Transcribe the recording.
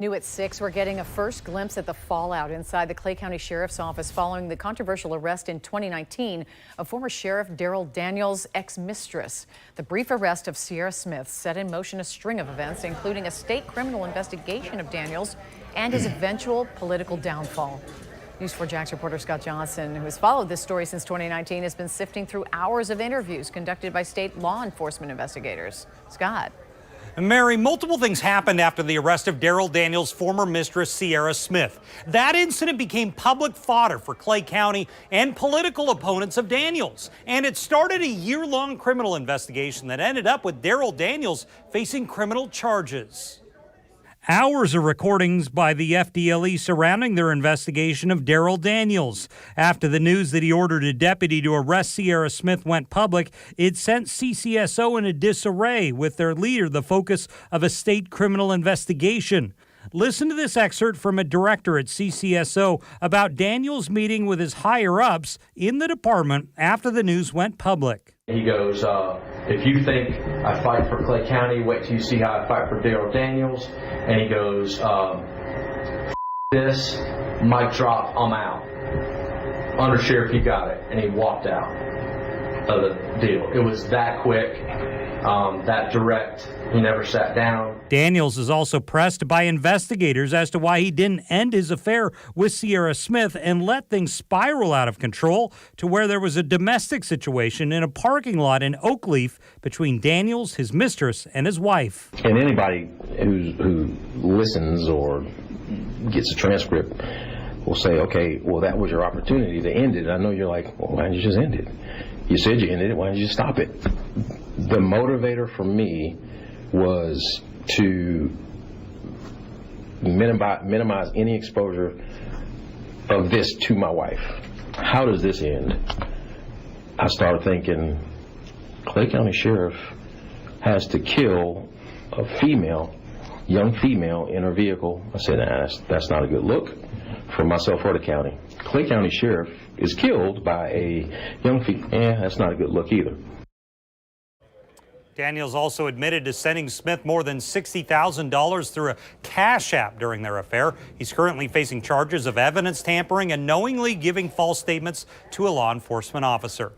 New at 6, we're getting a first glimpse at the fallout inside the Clay County Sheriff's Office following the controversial arrest in 2019 of former Sheriff Darryl Daniels' ex-mistress. The brief arrest of Sierra Smith set in motion a string of events, including a state criminal investigation of Daniels and his eventual political downfall. News 4 Jax reporter Scott Johnson, who has followed this story since 2019, has been sifting through hours of interviews conducted by state law enforcement investigators. Scott. Mary, multiple things happened after the arrest of Darryl Daniels' former mistress, Sierra Smith. That incident became public fodder for Clay County and political opponents of Daniels. And it started a year-long criminal investigation that ended up with Darryl Daniels facing criminal charges. Hours of recordings by the FDLE surrounding their investigation of Darryl Daniels. After the news that he ordered a deputy to arrest Sierra Smith went public, it sent CCSO in a disarray, with their leader the focus of a state criminal investigation. Listen to this excerpt from a director at CCSO about Daniels meeting with his higher-ups in the department after the news went public. He goes, if you think I fight for Clay County, wait till you see how I fight for Darryl Daniels. And he goes, this, mic drop, I'm out. Under Sheriff, you got it. And he walked out of the deal. It was that quick, that direct. He never sat down. Daniels is also pressed by investigators as to why he didn't end his affair with Sierra Smith and let things spiral out of control to where there was a domestic situation in a parking lot in Oakleaf between Daniels, his mistress, and his wife. And anybody who listens or gets a transcript will say, okay, well, that was your opportunity to end it. I know you're like, well, why didn't you just end it? You said you ended it. Why didn't you stop it? The motivator for me was to minimize any exposure of this to my wife. How does this end? I started thinking, Clay County Sheriff has to kill a young female in her vehicle. I said, nah, that's not a good look for myself or the county. Clay County Sheriff is killed by a young female. That's not a good look either. Daniels also admitted to sending Smith more than $60,000 through a Cash App during their affair. He's currently facing charges of evidence tampering and knowingly giving false statements to a law enforcement officer.